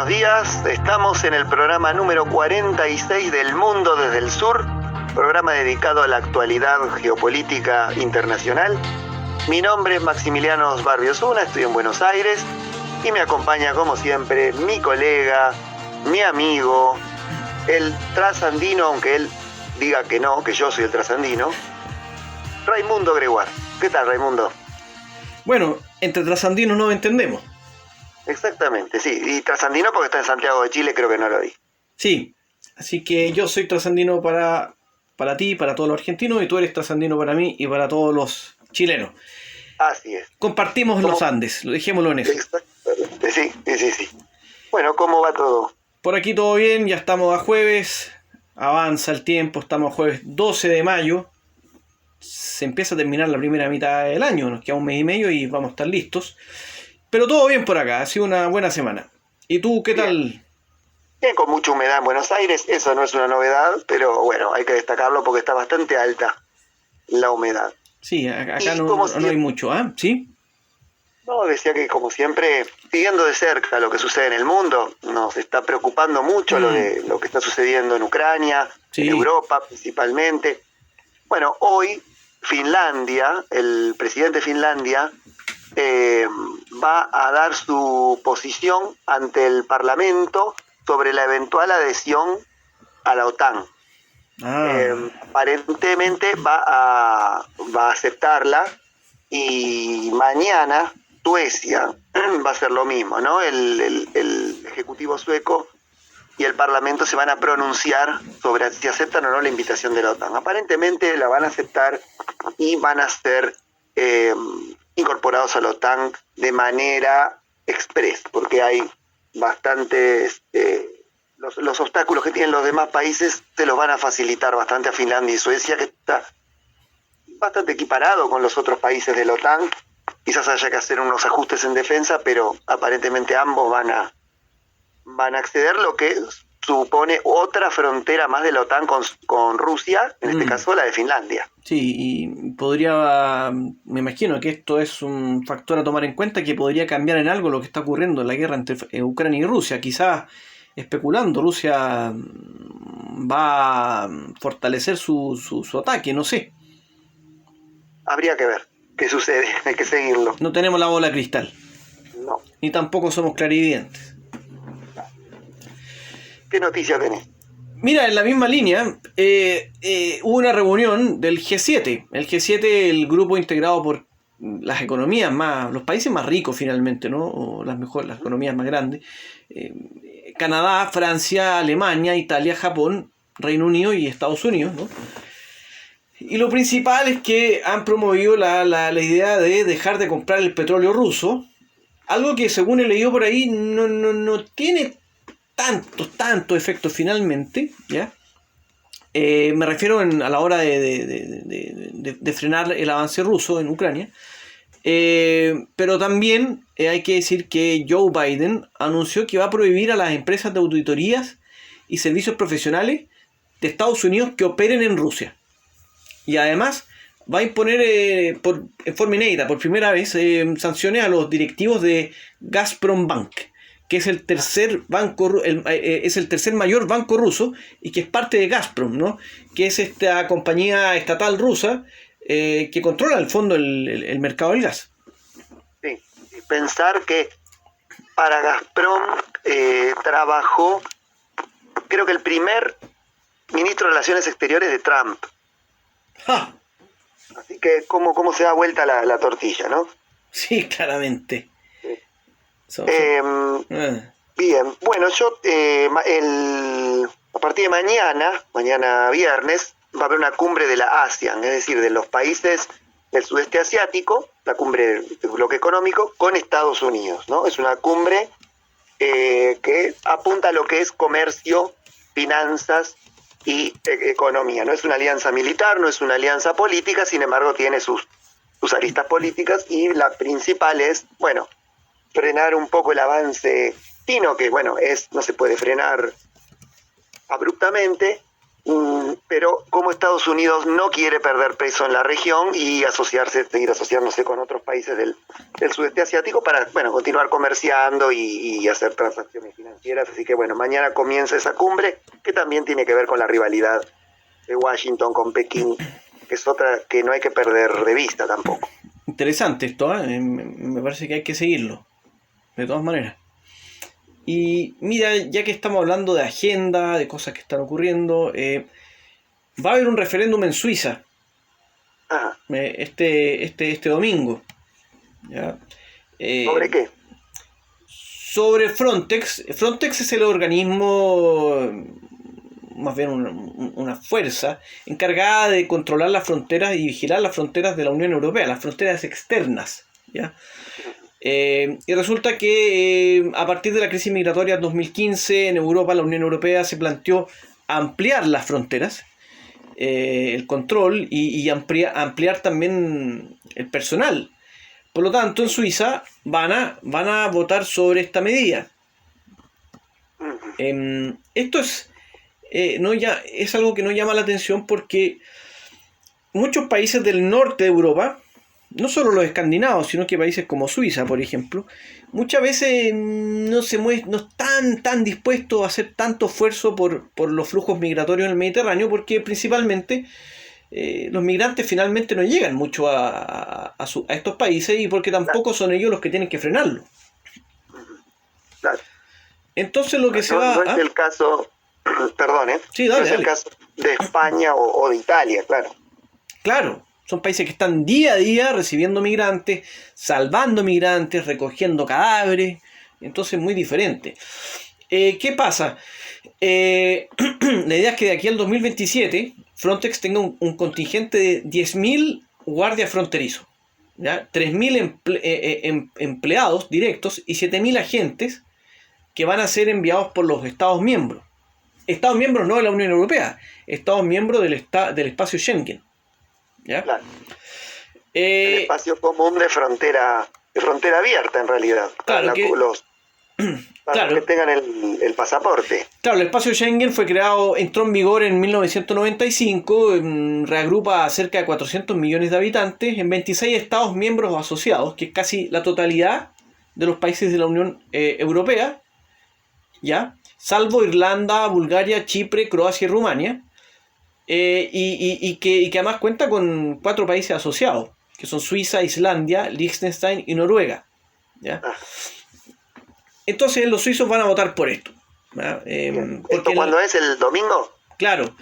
buenos días. Estamos en el programa número 46 del Mundo desde el Sur, programa dedicado a la actualidad geopolítica internacional. Mi nombre es Maximiliano Osbarrio Zuna, estoy en Buenos Aires y me acompaña como siempre mi colega, mi amigo, el trasandino, aunque él diga que no, que yo soy el trasandino, Raimundo Gregoire. ¿Qué tal, Raimundo? Bueno, entre trasandinos no entendemos. Exactamente, sí. Y trasandino porque está en Santiago de Chile, creo que no lo vi. Sí, así que yo soy trasandino para ti, para todos los argentinos, y tú eres trasandino para mí y para todos los chilenos. Así es. Compartimos los Andes, dejémoslo en eso. Exactamente, sí. Bueno, ¿cómo va todo? Por aquí todo bien, ya estamos a jueves, avanza el tiempo, estamos a jueves 12 de mayo. Se empieza a terminar la primera mitad del año, nos queda un mes y medio y vamos a estar listos. Pero todo bien por acá, ha sido una buena semana. ¿Y tú qué tal? Bien, con mucha humedad en Buenos Aires, eso no es una novedad, pero bueno, hay que destacarlo porque está bastante alta la humedad. Sí, acá no hay mucho, ¿ah? ¿Sí? No, decía que como siempre, siguiendo de cerca lo que sucede en el mundo, nos está preocupando mucho lo que está sucediendo en Ucrania, sí, en Europa principalmente. Bueno, hoy Finlandia, el presidente de Finlandia, va a dar su posición ante el Parlamento sobre la eventual adhesión a la OTAN. Aparentemente va a aceptarla y mañana Suecia va a hacer lo mismo, ¿no? El Ejecutivo sueco y el Parlamento se van a pronunciar sobre si aceptan o no la invitación de la OTAN. Aparentemente la van a aceptar y van a ser incorporados a la OTAN de manera express, porque hay bastantes... los obstáculos que tienen los demás países se los van a facilitar bastante a Finlandia y Suecia, que está bastante equiparado con los otros países de la OTAN. Quizás haya que hacer unos ajustes en defensa, pero aparentemente ambos van a acceder, lo que supone otra frontera más de la OTAN con Rusia, en este caso la de Finlandia. Sí, y me imagino que esto es un factor a tomar en cuenta que podría cambiar en algo lo que está ocurriendo en la guerra entre Ucrania y Rusia. Quizás, especulando, Rusia va a fortalecer su ataque, no sé. Habría que ver qué sucede, hay que seguirlo. No tenemos la bola de cristal. No. Ni tampoco somos clarividentes. ¿Qué noticia tenés? Mira, en la misma línea, hubo una reunión del G7. El G7, el grupo integrado por las economías los países más ricos finalmente, ¿no? O las economías más grandes. Canadá, Francia, Alemania, Italia, Japón, Reino Unido y Estados Unidos, ¿no? Y lo principal es que han promovido la idea de dejar de comprar el petróleo ruso. Algo que, según he leído por ahí, no tiene tanto efecto finalmente, ¿ya? Me refiero a la hora de frenar el avance ruso en Ucrania. Pero también hay que decir que Joe Biden anunció que va a prohibir a las empresas de auditorías y servicios profesionales de Estados Unidos que operen en Rusia. Y además va a imponer en forma inédita, por primera vez, sanciones a los directivos de Gazprom Bank, que es el tercer tercer mayor banco ruso y que es parte de Gazprom, ¿no? Que es esta compañía estatal rusa que controla al fondo el mercado del gas. Sí, pensar que para Gazprom trabajó, creo que el primer ministro de Relaciones Exteriores de Trump. ¡Ja! Así que cómo se da vuelta la tortilla, ¿no? Sí, claramente. Sí. Bien, bueno, yo a partir de mañana viernes, va a haber una cumbre de la ASEAN, es decir, de los países del sudeste asiático, la cumbre del bloque económico, con Estados Unidos, ¿no? Es una cumbre que apunta a lo que es comercio, finanzas y economía. No es una alianza militar, no es una alianza política, sin embargo tiene sus aristas políticas, y la principal es, bueno, frenar un poco el avance chino, que bueno, no se puede frenar abruptamente, pero como Estados Unidos no quiere perder peso en la región y seguir asociándose con otros países del sudeste asiático para, bueno, continuar comerciando y hacer transacciones financieras. Así que, bueno, mañana comienza esa cumbre, que también tiene que ver con la rivalidad de Washington con Pekín, que es otra que no hay que perder de vista tampoco. Interesante esto, ¿eh? Me parece que hay que seguirlo, de todas maneras. Y mira, ya que estamos hablando de agenda, de cosas que están ocurriendo, va a haber un referéndum en Suiza este domingo. ¿Ya? ¿Sobre qué? Sobre Frontex. Frontex es el organismo, más bien una fuerza encargada de controlar las fronteras y vigilar las fronteras de la Unión Europea, las fronteras externas, ¿ya? Y resulta que a partir de la crisis migratoria 2015 en Europa, la Unión Europea se planteó ampliar las fronteras, el control y ampliar también el personal. Por lo tanto, en Suiza van a votar sobre esta medida. Esto es algo que no llama la atención porque muchos países del norte de Europa, no solo los escandinavos, sino que países como Suiza, por ejemplo, muchas veces no están tan dispuestos a hacer tanto esfuerzo por los flujos migratorios en el Mediterráneo, porque principalmente los migrantes finalmente no llegan mucho a estos países y porque tampoco son ellos los que tienen que frenarlo. Claro. Entonces lo que no es el caso, perdón, sí, dale, no es el caso de España o de Italia, claro. Claro. Son países que están día a día recibiendo migrantes, salvando migrantes, recogiendo cadáveres. Entonces es muy diferente. ¿Qué pasa? La idea es que de aquí al 2027 Frontex tenga un contingente de 10.000 guardias fronterizos, ¿ya? 3.000 empleados directos y 7.000 agentes que van a ser enviados por los Estados miembros. Estados miembros no de la Unión Europea, Estados miembros del espacio Schengen. ¿Ya? Claro. El espacio común de frontera abierta, en realidad. Claro, para los que tengan el pasaporte. Claro, el espacio Schengen entró en vigor en 1995, reagrupa a cerca de 400 millones de habitantes en 26 estados miembros asociados, que es casi la totalidad de los países de la Unión Europea, ¿ya? Salvo Irlanda, Bulgaria, Chipre, Croacia y Rumania. Y que además cuenta con 4 países asociados, que son Suiza, Islandia, Liechtenstein y Noruega, ¿ya? Entonces los suizos van a votar por esto. ¿Esto cuándo es? ¿El domingo? Claro.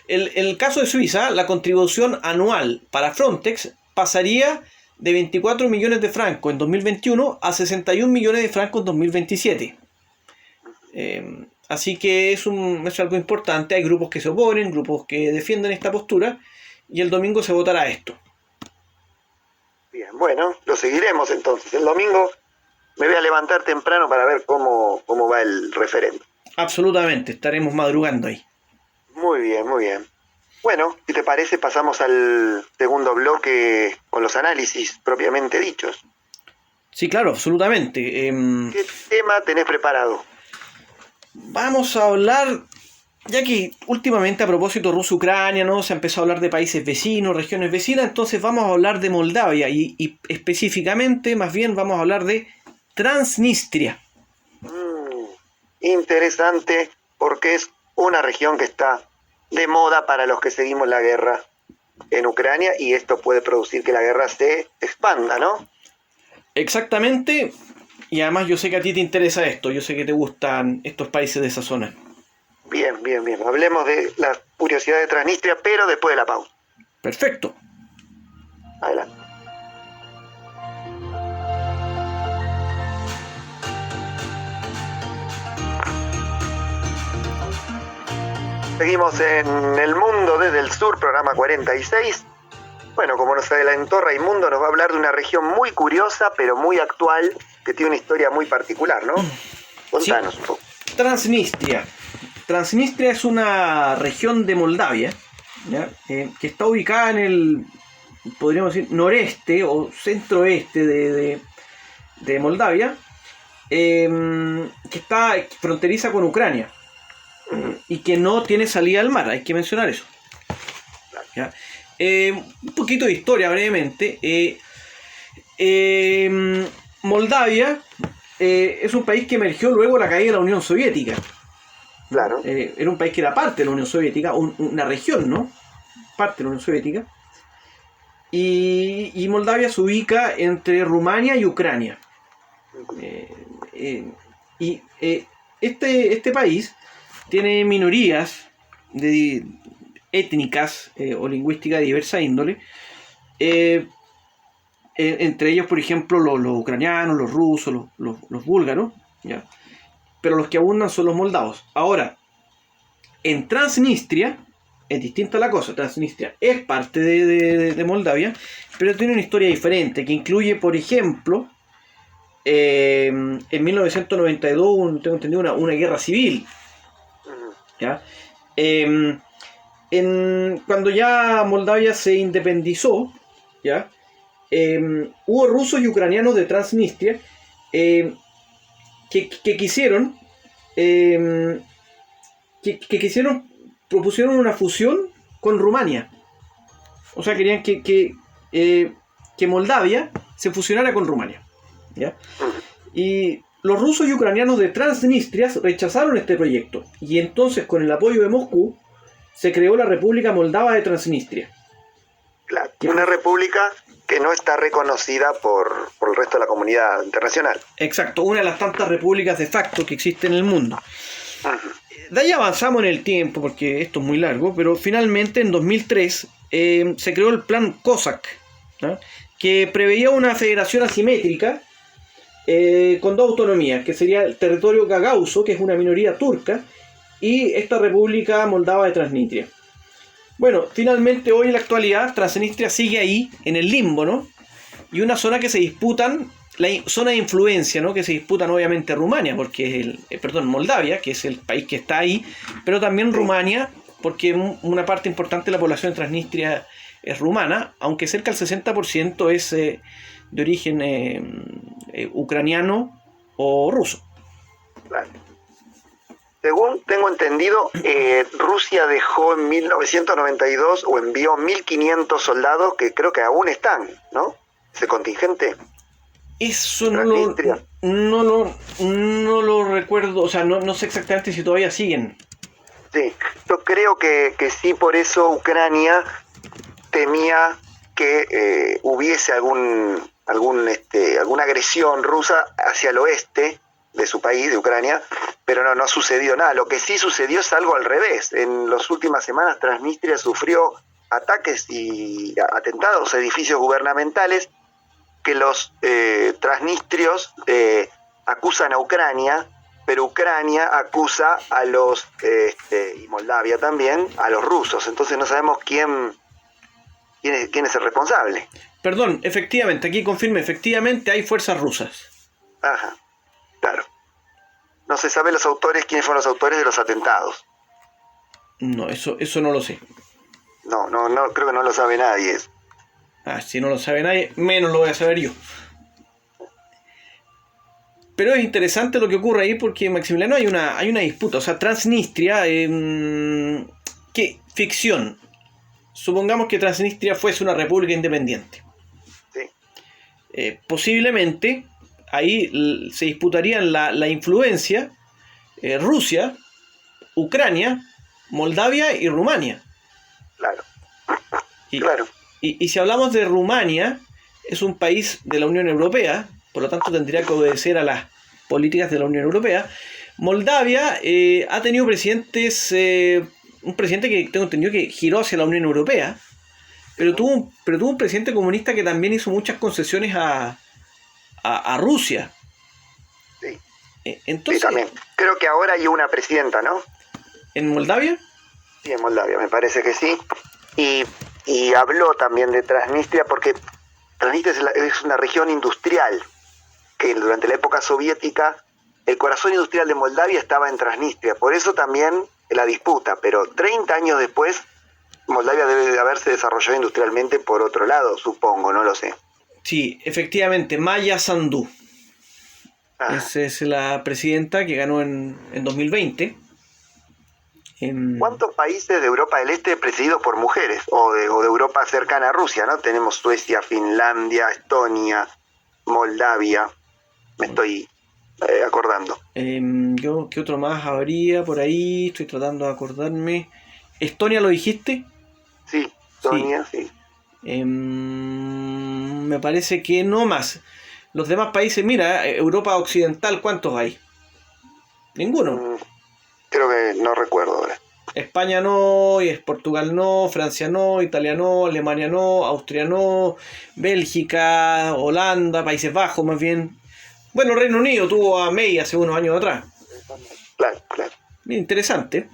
El caso de Suiza, la contribución anual para Frontex pasaría de 24 millones de francos en 2021 a 61 millones de francos en 2027. Así que es algo importante. Hay grupos que se oponen, grupos que defienden esta postura, y el domingo se votará esto. Bien, bueno, lo seguiremos entonces. El domingo me voy a levantar temprano para ver cómo va el referéndum. Absolutamente, estaremos madrugando ahí. Muy bien, muy bien. Bueno, si te parece, pasamos al segundo bloque con los análisis propiamente dichos. Sí, claro, absolutamente. ¿Qué tema tenés preparado? Vamos a hablar, ya que últimamente a propósito Rusia-Ucrania, ¿no? Se ha empezado a hablar de países vecinos, regiones vecinas, entonces vamos a hablar de Moldavia y específicamente, más bien, vamos a hablar de Transnistria. Interesante, porque es una región que está de moda para los que seguimos la guerra en Ucrania y esto puede producir que la guerra se expanda, ¿no? Exactamente. Y además yo sé que a ti te interesa esto, yo sé que te gustan estos países de esa zona. Bien. Hablemos de la curiosidad de Transnistria, pero después de la pausa. Perfecto. Adelante. Seguimos en El Mundo desde el Sur, programa 46. Bueno, como nos adelantó Raimundo, nos va a hablar de una región muy curiosa, pero muy actual, que tiene una historia muy particular, ¿no? Contanos un poco. Transnistria. Transnistria es una región de Moldavia, ¿ya? Que está ubicada en el, podríamos decir, noreste o centro-oeste de Moldavia, que está fronteriza con Ucrania. y que no tiene salida al mar, hay que mencionar eso. ¿Ya? Un poquito de historia brevemente. Moldavia es un país que emergió luego de la caída de la Unión Soviética. Claro. Era un país que era parte de la Unión Soviética, una región, ¿no? Parte de la Unión Soviética. Y Moldavia se ubica entre Rumania y Ucrania. Este país tiene minorías étnicas o lingüísticas de diversa índole. Entre ellos, por ejemplo, los ucranianos, los rusos, los búlgaros, ¿ya? Pero los que abundan son los moldavos. Ahora, en Transnistria es distinta la cosa. Transnistria es parte de Moldavia, pero tiene una historia diferente, que incluye, por ejemplo, en 1992, tengo entendido, una guerra civil. ¿Ya? Cuando ya Moldavia se independizó, ¿ya? Hubo rusos y ucranianos de Transnistria que propusieron una fusión con Rumania. O sea, querían que Moldavia se fusionara con Rumania, ¿ya? Y los rusos y ucranianos de Transnistria rechazaron este proyecto, y entonces, con el apoyo de Moscú, se creó la República Moldava de Transnistria. Claro, una república que no está reconocida por el resto de la comunidad internacional. Exacto, una de las tantas repúblicas de facto que existen en el mundo. De ahí avanzamos en el tiempo, porque esto es muy largo, pero finalmente en 2003 se creó el plan COSAC, ¿no? Que preveía una federación asimétrica con dos autonomías, que sería el territorio gagauso, que es una minoría turca, y esta República Moldava de Transnistria. Bueno, finalmente hoy en la actualidad Transnistria sigue ahí, en el limbo, ¿no? Y una zona que se disputan, la zona de influencia, ¿no? Que se disputan obviamente Rumania, porque Moldavia, que es el país que está ahí, pero también Rumania, porque una parte importante de la población de Transnistria es rumana, aunque cerca del 60% es de origen ucraniano o ruso. Claro. Según tengo entendido, Rusia dejó en 1992 o envió 1.500 soldados que creo que aún están, ¿no? Ese contingente. Eso no lo recuerdo, o sea, no sé exactamente si todavía siguen. Sí, yo creo que sí, por eso Ucrania temía que hubiese alguna agresión rusa hacia el oeste de su país, de Ucrania, pero no ha sucedido nada. Lo que sí sucedió es algo al revés. En las últimas semanas Transnistria sufrió ataques y atentados a edificios gubernamentales que los transnistrios acusan a Ucrania, pero Ucrania acusa a los, y Moldavia también, a los rusos. Entonces no sabemos quién es el responsable. Perdón, efectivamente, aquí confirme, efectivamente hay fuerzas rusas. Ajá, claro. No se sabe quiénes fueron los autores de los atentados. No, eso no lo sé. No, creo que no lo sabe nadie. Si no lo sabe nadie, menos lo voy a saber yo. Pero es interesante lo que ocurre ahí porque, Maximiliano, hay una disputa. O sea, Transnistria, ¿qué? Ficción. Supongamos que Transnistria fuese una república independiente. Sí. Posiblemente ahí se disputarían la influencia Rusia, Ucrania, Moldavia y Rumania. Claro. Claro. Y si hablamos de Rumania, es un país de la Unión Europea, por lo tanto tendría que obedecer a las políticas de la Unión Europea. Moldavia ha tenido presidentes, un presidente que tengo entendido que giró hacia la Unión Europea, pero tuvo un presidente comunista que también hizo muchas concesiones a Rusia. Sí. Entonces, sí, también. Creo que ahora hay una presidenta, ¿no? ¿En Moldavia? Sí, en Moldavia, me parece que sí. Y habló también de Transnistria porque Transnistria es una región industrial que durante la época soviética el corazón industrial de Moldavia estaba en Transnistria. Por eso también la disputa, pero 30 años después Moldavia debe de haberse desarrollado industrialmente por otro lado, supongo, no lo sé. Sí, efectivamente, Maya Sandu. Esa es la presidenta que ganó en 2020. ¿Cuántos países de Europa del Este presididos por mujeres? O de Europa cercana a Rusia, ¿no? Tenemos Suecia, Finlandia, Estonia, Moldavia. Me estoy acordando. ¿Qué otro más habría por ahí? Estoy tratando de acordarme. ¿Estonia lo dijiste? Sí, Estonia, sí. Me parece que no más. Los demás países, mira, Europa Occidental, ¿cuántos hay? Ninguno. Creo que no recuerdo ahora. España no, Portugal no, Francia no, Italia no, Alemania no, Austria no, Bélgica, Holanda, Países Bajos más bien. Bueno, Reino Unido tuvo a May hace unos años atrás. Claro, claro. Interesante.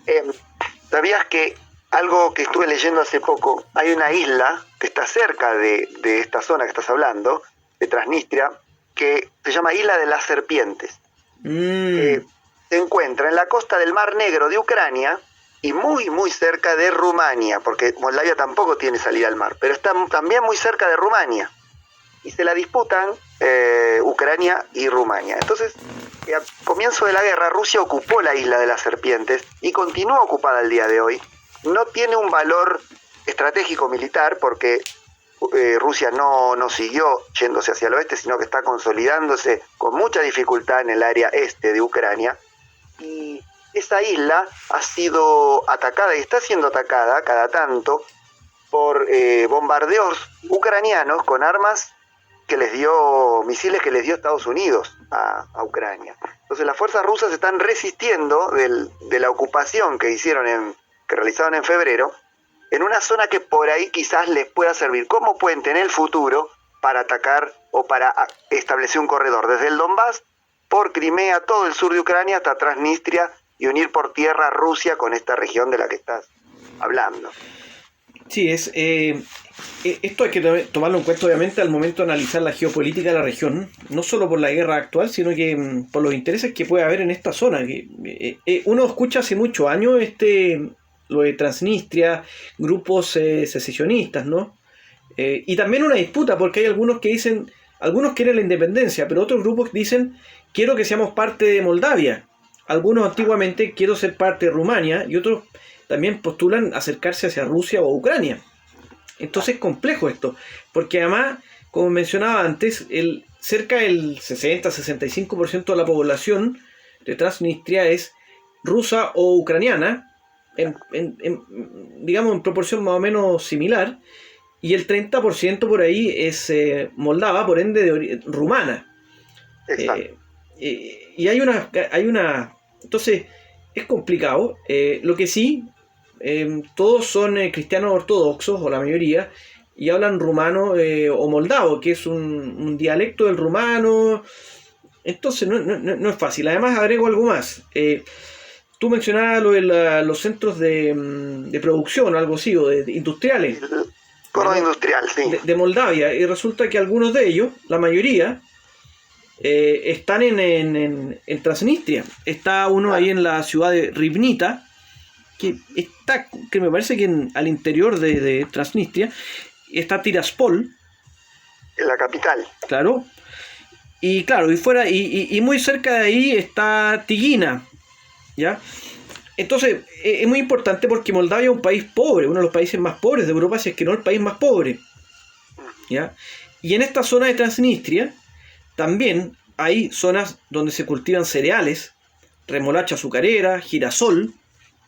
¿Sabías que algo que estuve leyendo hace poco, hay una isla que está cerca de esta zona que estás hablando, de Transnistria, que se llama Isla de las Serpientes? Se encuentra en la costa del Mar Negro de Ucrania y muy, muy cerca de Rumania, porque Moldavia tampoco tiene salida al mar, pero está también muy cerca de Rumania. Y se la disputan Ucrania y Rumania. Entonces, al comienzo de la guerra, Rusia ocupó la Isla de las Serpientes y continúa ocupada al día de hoy. No tiene un valor estratégico militar porque Rusia no siguió yéndose hacia el oeste, sino que está consolidándose con mucha dificultad en el área este de Ucrania. Y esa isla ha sido atacada y está siendo atacada cada tanto por bombardeos ucranianos con armas misiles que les dio Estados Unidos a Ucrania. Entonces las fuerzas rusas están resistiendo de la ocupación que realizaron en febrero, en una zona que por ahí quizás les pueda servir como puente en el futuro para atacar o para establecer un corredor desde el Donbass, por Crimea, todo el sur de Ucrania hasta Transnistria y unir por tierra Rusia con esta región de la que estás hablando. Sí, esto hay que tomarlo en cuenta obviamente al momento de analizar la geopolítica de la región, no solo por la guerra actual, sino que por los intereses que puede haber en esta zona. Uno escucha hace muchos años lo de Transnistria, grupos secesionistas, ¿no? Y también una disputa, porque hay algunos que dicen, algunos quieren la independencia, pero otros grupos dicen, quiero que seamos parte de Moldavia. Algunos antiguamente, quiero ser parte de Rumania, y otros también postulan acercarse hacia Rusia o Ucrania. Entonces es complejo esto, porque además, como mencionaba antes, cerca del 60-65% de la población de Transnistria es rusa o ucraniana, digamos en proporción más o menos similar, y el 30% por ahí es moldava, por ende rumana. Y hay una entonces es complicado. Lo que sí, todos son cristianos ortodoxos, o la mayoría, y hablan rumano o moldavo, que es un dialecto del rumano. Entonces no es fácil. Además agrego algo más. Tú mencionabas los centros de producción, algo así, o de industriales. Coro industrial, sí. De Moldavia, y resulta que algunos de ellos, la mayoría, están en Transnistria. Está uno ahí en la ciudad de Rivnita, que me parece que al interior de Transnistria está Tiraspol, en la capital. Claro. Y claro, y muy cerca de ahí está Tigina, ¿ya? Entonces, es muy importante porque Moldavia es un país pobre, uno de los países más pobres de Europa, si es que no el país más pobre, ¿ya? Y en esta zona de Transnistria también hay zonas donde se cultivan cereales, remolacha azucarera, girasol,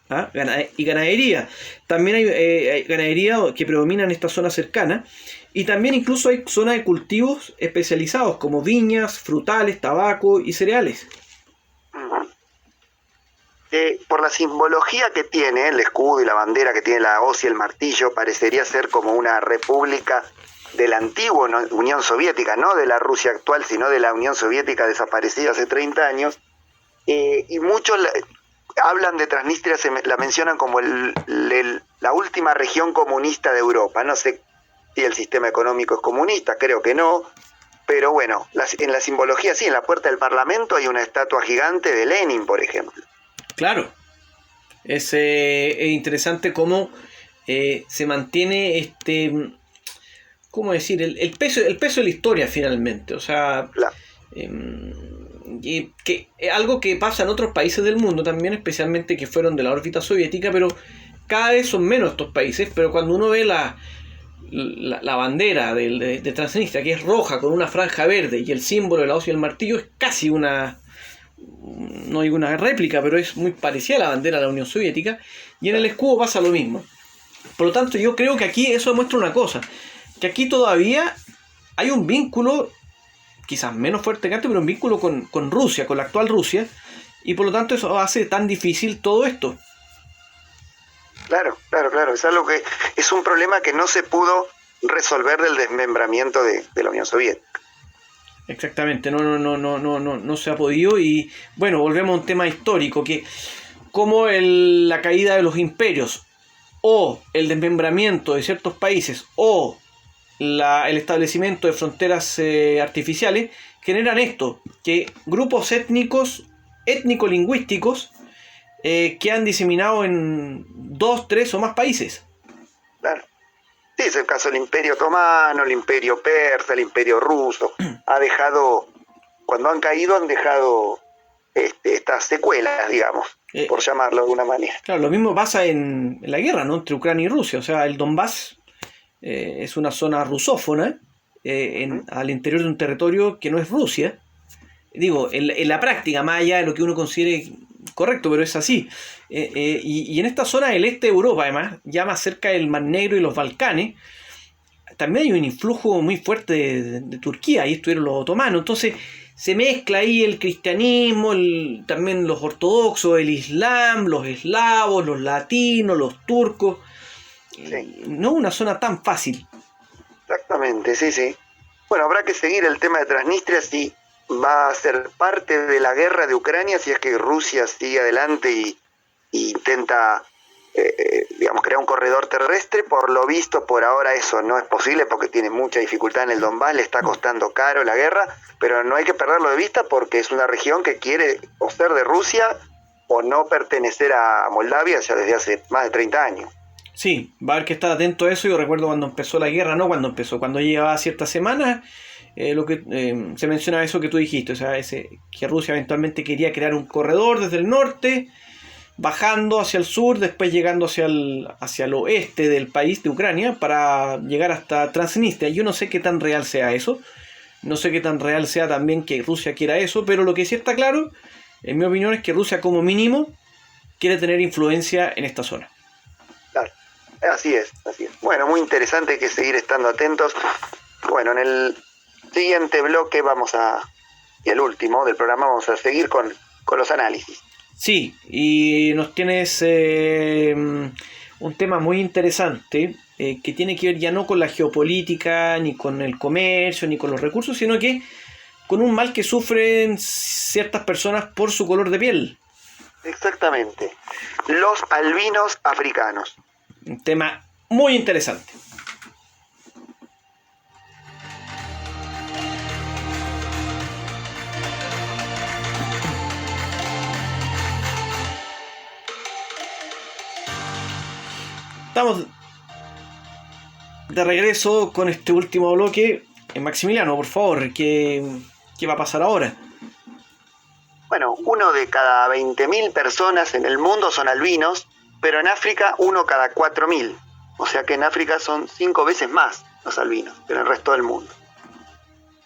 ¿ah? Y ganadería. También hay ganadería que predomina en esta zona cercana. Y también incluso hay zonas de cultivos especializados como viñas, frutales, tabaco y cereales. Por la simbología que tiene el escudo y la bandera que tiene la hoz y el martillo, parecería ser como una república de la antigua Unión Soviética, no de la Rusia actual, sino de la Unión Soviética desaparecida hace 30 años. Y muchos hablan de Transnistria, la mencionan como la última región comunista de Europa. No sé si el sistema económico es comunista, creo que no, pero bueno, en la simbología sí, en la puerta del Parlamento hay una estatua gigante de Lenin, por ejemplo. Claro, es interesante cómo se mantiene ¿cómo decir? El peso de la historia finalmente. O sea, claro. que algo que pasa en otros países del mundo también, especialmente que fueron de la órbita soviética, pero cada vez son menos estos países, pero cuando uno ve la bandera de Transnistria, que es roja con una franja verde, y el símbolo de la hoz y el martillo es casi no digo una réplica, pero es muy parecida a la bandera de la Unión Soviética, y en el escudo pasa lo mismo. Por lo tanto, yo creo que aquí eso demuestra una cosa, que aquí todavía hay un vínculo, quizás menos fuerte que antes, pero un vínculo con Rusia, con la actual Rusia, y por lo tanto eso hace tan difícil todo esto. Claro. Es algo que es un problema que no se pudo resolver del desmembramiento de la Unión Soviética. Exactamente, no se ha podido. Y bueno, volvemos a un tema histórico, que como la caída de los imperios o el desmembramiento de ciertos países o el establecimiento de fronteras artificiales generan esto, que grupos étnico-lingüísticos quedan diseminados en 2, 3 o más países. Claro. Sí, es el caso del Imperio Otomano, el Imperio Persa, el Imperio Ruso. Cuando han caído, han dejado estas secuelas, digamos, por llamarlo de alguna manera. Claro, lo mismo pasa en la guerra, ¿no?, entre Ucrania y Rusia. O sea, el Donbass es una zona rusófona al interior de un territorio que no es Rusia. Digo, en la práctica, más allá de lo que uno considere correcto, pero es así. Y en esta zona del este de Europa, además, ya más cerca del Mar Negro y los Balcanes, también hay un influjo muy fuerte de Turquía. Ahí estuvieron los otomanos. Entonces se mezcla ahí el cristianismo, también los ortodoxos, el islam, los eslavos, los latinos, los turcos. Sí. No una zona tan fácil. Exactamente, sí. Bueno, habrá que seguir el tema de Transnistria si va a ser parte de la guerra de Ucrania, si es que Rusia sigue adelante y intenta, crear un corredor terrestre. Por lo visto, por ahora eso no es posible porque tiene mucha dificultad en el Donbass, le está costando caro la guerra, pero no hay que perderlo de vista porque es una región que quiere o ser de Rusia o no pertenecer a Moldavia ya desde hace más de 30 años. Sí, va a haber que estar atento a eso. Yo recuerdo cuando empezó la guerra, cuando llevaba ciertas semanas, lo que se menciona eso que tú dijiste, o sea, que Rusia eventualmente quería crear un corredor desde el norte, bajando hacia el sur, después llegando hacia el oeste del país de Ucrania para llegar hasta Transnistria. Yo no sé qué tan real sea eso, no sé qué tan real sea también que Rusia quiera eso, pero lo que sí está claro, en mi opinión, es que Rusia como mínimo quiere tener influencia en esta zona. Claro, así es. Bueno, muy interesante, hay que seguir estando atentos. Bueno, en el siguiente bloque y el último del programa, vamos a seguir con los análisis. Sí, y nos tienes un tema muy interesante que tiene que ver ya no con la geopolítica, ni con el comercio, ni con los recursos, sino que con un mal que sufren ciertas personas por su color de piel. Exactamente, los albinos africanos. Un tema muy interesante. Estamos de regreso con este último bloque. Maximiliano, por favor, ¿qué va a pasar ahora? Bueno, 1 de cada 20.000 personas en el mundo son albinos, pero en África 1 cada 4.000. O sea que en África son 5 veces más los albinos que en el resto del mundo.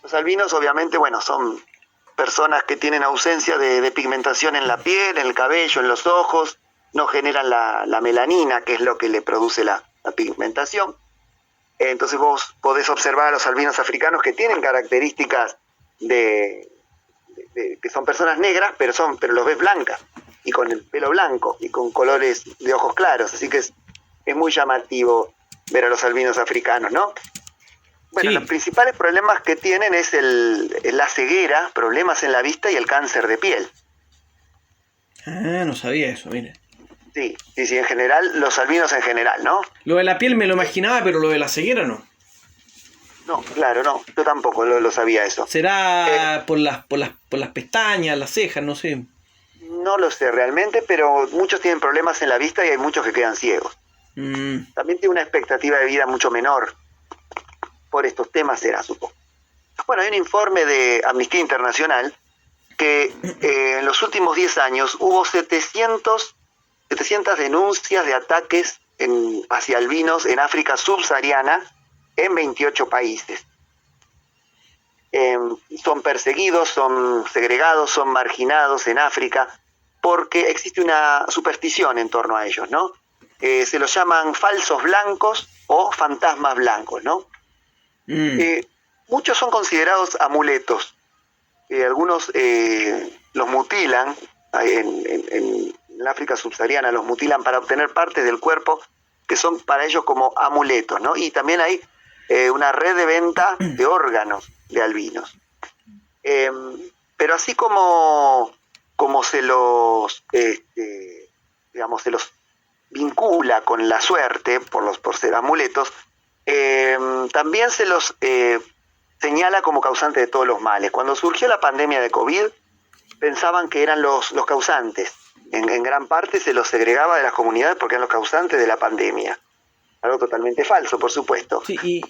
Los albinos, obviamente, son personas que tienen ausencia de pigmentación en la piel, en el cabello, en los ojos. No generan la melanina, que es lo que le produce la pigmentación. Entonces vos podés observar a los albinos africanos que tienen características de que son personas negras, pero los ves blancas, y con el pelo blanco, y con colores de ojos claros. Así que es muy llamativo ver a los albinos africanos, ¿no? Bueno, sí. Los principales problemas que tienen es la ceguera, problemas en la vista y el cáncer de piel. Ah, no sabía eso, mire. Sí, en general, los albinos en general, ¿no? Lo de la piel me lo imaginaba, pero lo de la ceguera no. No, claro, no. Yo tampoco lo sabía eso. ¿Será por las pestañas, las cejas, no sé? No lo sé realmente, pero muchos tienen problemas en la vista y hay muchos que quedan ciegos. También tiene una expectativa de vida mucho menor. Por estos temas será, supongo. Bueno, hay un informe de Amnistía Internacional que en los últimos 10 años hubo 700 denuncias de ataques hacia albinos en África subsahariana en 28 países. Son perseguidos, son segregados, son marginados en África porque existe una superstición en torno a ellos, ¿no? Se los llaman falsos blancos o fantasmas blancos, ¿no? Muchos son considerados amuletos. Algunos los mutilan en África subsahariana, los mutilan para obtener partes del cuerpo que son para ellos como amuletos, ¿no? Y también hay una red de venta de órganos de albinos. Pero así como se los se los vincula con la suerte por ser amuletos, también se los señala como causante de todos los males. Cuando surgió la pandemia de COVID, pensaban que eran los causantes. En gran parte se los segregaba de las comunidades porque eran los causantes de la pandemia. Algo totalmente falso, por supuesto. Sí, sí,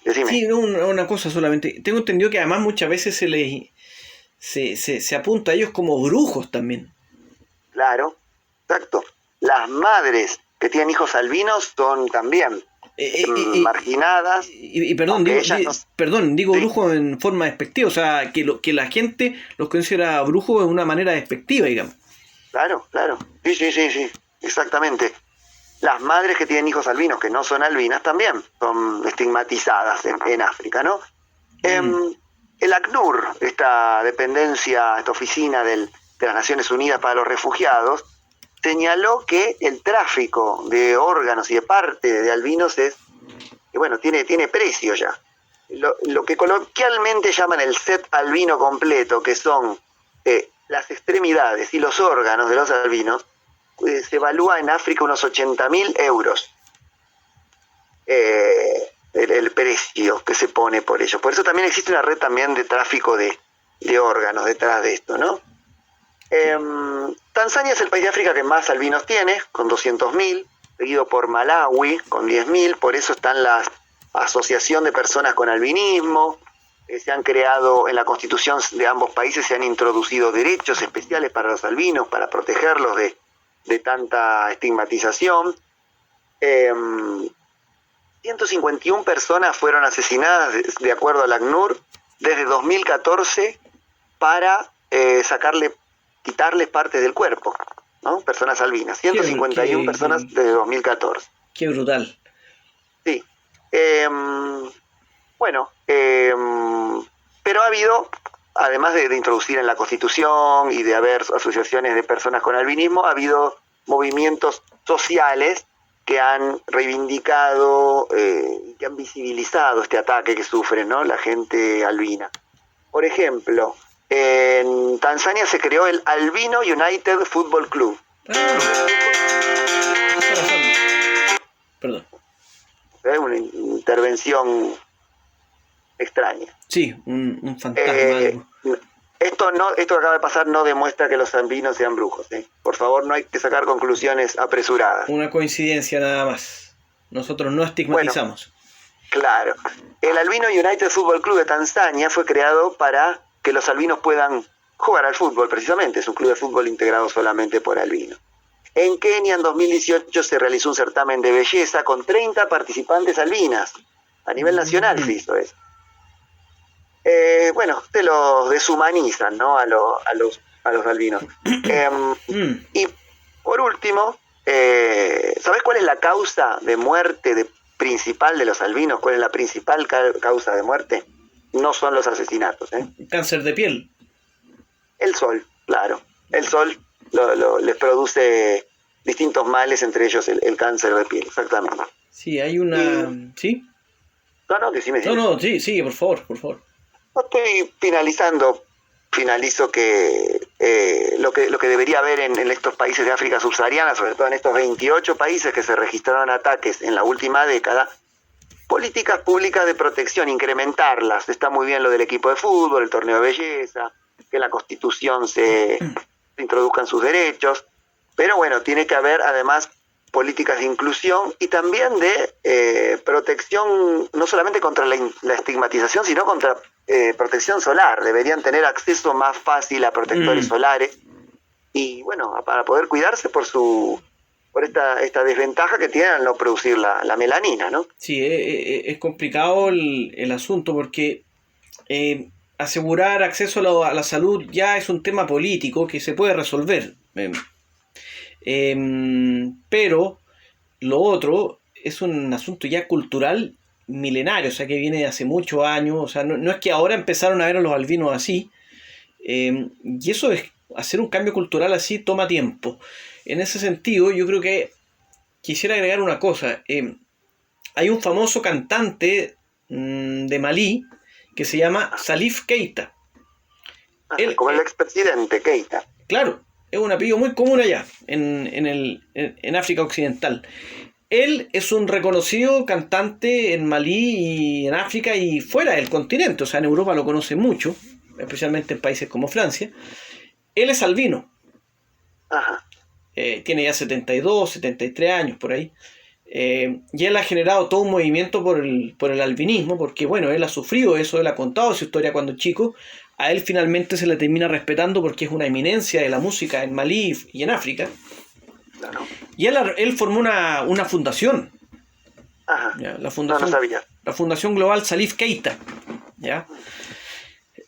decime. Sí, una cosa solamente. Tengo entendido que además muchas veces se apunta a ellos como brujos también. Claro, exacto. Las madres que tienen hijos albinos son también marginadas. Digo sí. brujo en forma despectiva, o sea, que la gente los considera brujos de una manera despectiva, digamos. Claro. Sí, exactamente. Las madres que tienen hijos albinos, que no son albinas, también son estigmatizadas en África, ¿no? El ACNUR, esta dependencia, esta oficina de las Naciones Unidas para los Refugiados, señaló que el tráfico de órganos y de parte de albinos tiene precio ya. Lo que coloquialmente llaman el set albino completo, que son las extremidades y los órganos de los albinos, se evalúa en África unos 80.000 euros el precio que se pone por ello. Por eso también existe una red también de tráfico de órganos detrás de esto, ¿no? Tanzania es el país de África que más albinos tiene, con 200.000, seguido por Malawi, con 10.000, por eso están las asociación de personas con albinismo. Se han creado en la constitución de ambos países, se han introducido derechos especiales para los albinos, para protegerlos de tanta estigmatización. 151 personas fueron asesinadas, de acuerdo al ACNUR, desde 2014 para quitarles partes del cuerpo, ¿no? Personas albinas, 151 personas desde 2014. Qué brutal. Sí. Pero ha habido, además de introducir en la Constitución y de haber asociaciones de personas con albinismo, ha habido movimientos sociales que han reivindicado, que han visibilizado este ataque que sufren, ¿no?, la gente albina. Por ejemplo, en Tanzania se creó el Albino United Football Club. Perdón. Una intervención extraña. Sí, un fantasma. Esto que acaba de pasar no demuestra que los albinos sean brujos, ¿eh? Por favor, no hay que sacar conclusiones apresuradas. Una coincidencia nada más. Nosotros no estigmatizamos. Bueno, claro. El Albino United Football Club de Tanzania fue creado para que los albinos puedan jugar al fútbol, precisamente. Es un club de fútbol integrado solamente por albinos. En Kenia, en 2018, se realizó un certamen de belleza con 30 participantes albinas. A nivel nacional se hizo eso. Se los deshumanizan, ¿no?, a los albinos. Y por último, ¿sabés cuál es la causa de muerte principal de los albinos? ¿Cuál es la principal causa de muerte? No son los asesinatos, ¿eh? Cáncer de piel. El sol, claro. El sol les produce distintos males, entre ellos el cáncer de piel, exactamente. Sí, hay una... ¿Sí? No, decime. No, sí, sigue, por favor. Estoy finalizo que lo que debería haber en estos países de África subsahariana, sobre todo en estos 28 países que se registraron ataques en la última década, políticas públicas de protección, incrementarlas. Está muy bien lo del equipo de fútbol, el torneo de belleza, que en la Constitución se introduzcan sus derechos, pero bueno, tiene que haber además políticas de inclusión y también de protección, no solamente contra la estigmatización, sino contra protección solar, deberían tener acceso más fácil a protectores solares y bueno, para poder cuidarse por esta desventaja que tienen al no producir la melanina, ¿no? Sí, es complicado el asunto porque asegurar acceso a la salud ya es un tema político que se puede resolver. Pero lo otro es un asunto ya cultural milenario, o sea, que viene de hace muchos años, o sea, no es que ahora empezaron a ver a los albinos así, y eso es, hacer un cambio cultural así toma tiempo. En ese sentido, yo creo que quisiera agregar una cosa. Hay un famoso cantante de Malí que se llama Salif Keita. Como el expresidente Keita. Claro, es un apellido muy común allá, en África Occidental. Él es un reconocido cantante en Malí y en África y fuera del continente, o sea, en Europa lo conocen mucho, especialmente en países como Francia. Él es albino. Ajá. Tiene ya 72, 73 años por ahí. Y él ha generado todo un movimiento por el albinismo, porque bueno, él ha sufrido eso, él ha contado su historia cuando chico. A él finalmente se le termina respetando porque es una eminencia de la música en Malí y en África. Claro. Y él formó una fundación. Ajá. ¿Ya? La fundación, no sabía. La Fundación Global Salif Keita. ¿Ya?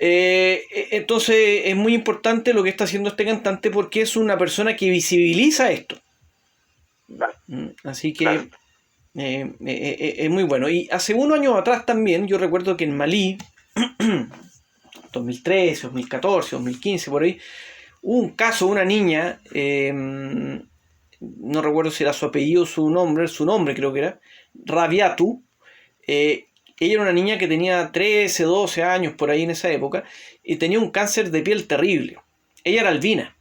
Entonces es muy importante lo que está haciendo este cantante porque es una persona que visibiliza esto. Vale. Así que Claro. Es muy bueno. Y hace unos años atrás también, yo recuerdo que en Malí, 2013, 2014, 2015, por ahí, hubo un caso de una niña, no recuerdo si era su apellido o su nombre creo que era, Rabiatu. Ella era una niña que tenía 13, 12 años por ahí en esa época y tenía un cáncer de piel terrible. Ella era albina.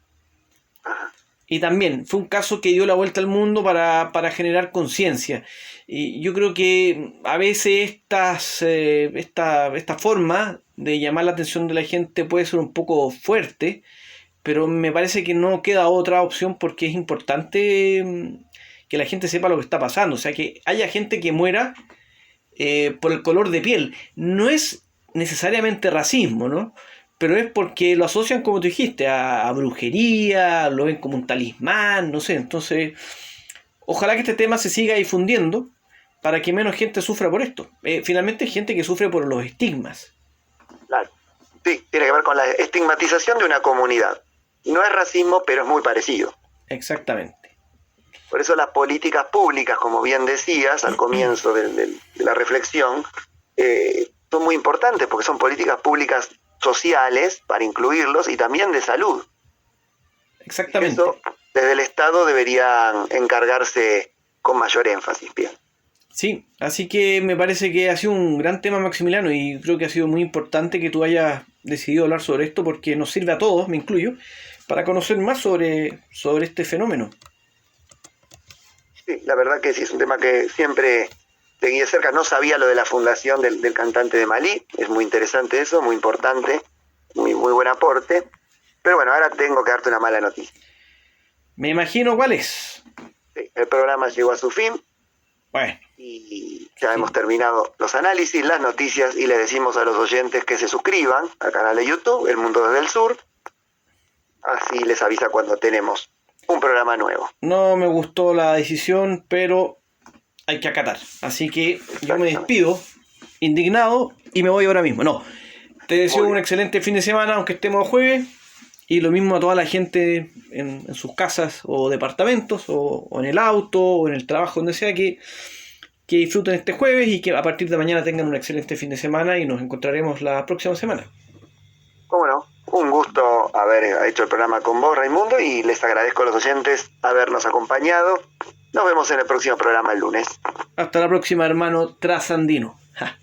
Ajá. Y también fue un caso que dio la vuelta al mundo para generar conciencia. Y yo creo que a veces esta forma de llamar la atención de la gente puede ser un poco fuerte, pero me parece que no queda otra opción porque es importante que la gente sepa lo que está pasando. O sea, que haya gente que muera por el color de piel. No es necesariamente racismo, ¿no? Pero es porque lo asocian, como tú dijiste, a brujería, lo ven como un talismán, no sé. Entonces, ojalá que este tema se siga difundiendo para que menos gente sufra por esto. Finalmente hay gente que sufre por los estigmas. Claro. Sí, tiene que ver con la estigmatización de una comunidad. No es racismo, pero es muy parecido. Exactamente. Por eso las políticas públicas, como bien decías al comienzo de la reflexión, son muy importantes porque son políticas públicas sociales para incluirlos y también de salud. Exactamente. Eso desde el Estado deberían encargarse con mayor énfasis, bien. Sí, así que me parece que ha sido un gran tema, Maximiliano, y creo que ha sido muy importante que tú hayas decidido hablar sobre esto porque nos sirve a todos, me incluyo, para conocer más sobre este fenómeno. Sí, la verdad que sí, es un tema que siempre seguí de cerca. No sabía lo de la fundación del cantante de Malí, es muy interesante eso, muy importante, muy buen aporte. Pero bueno, ahora tengo que darte una mala noticia. Me imagino cuál es. Sí, el programa llegó a su fin. Bueno. Y ya hemos terminado los análisis, las noticias y le decimos a los oyentes que se suscriban al canal de YouTube, El Mundo desde el Sur. Así les avisa cuando tenemos un programa nuevo. No me gustó la decisión, pero hay que acatar. Así que yo me despido, indignado, y me voy ahora mismo. No, te deseo un excelente fin de semana, aunque estemos jueves. Y lo mismo a toda la gente en sus casas o departamentos, o en el auto, o en el trabajo, donde sea, que disfruten este jueves y que a partir de mañana tengan un excelente fin de semana y nos encontraremos la próxima semana. ¿Cómo no? Un gusto haber hecho el programa con vos, Raimundo, y les agradezco a los oyentes habernos acompañado. Nos vemos en el próximo programa el lunes. Hasta la próxima, hermano trasandino. ¡Ja!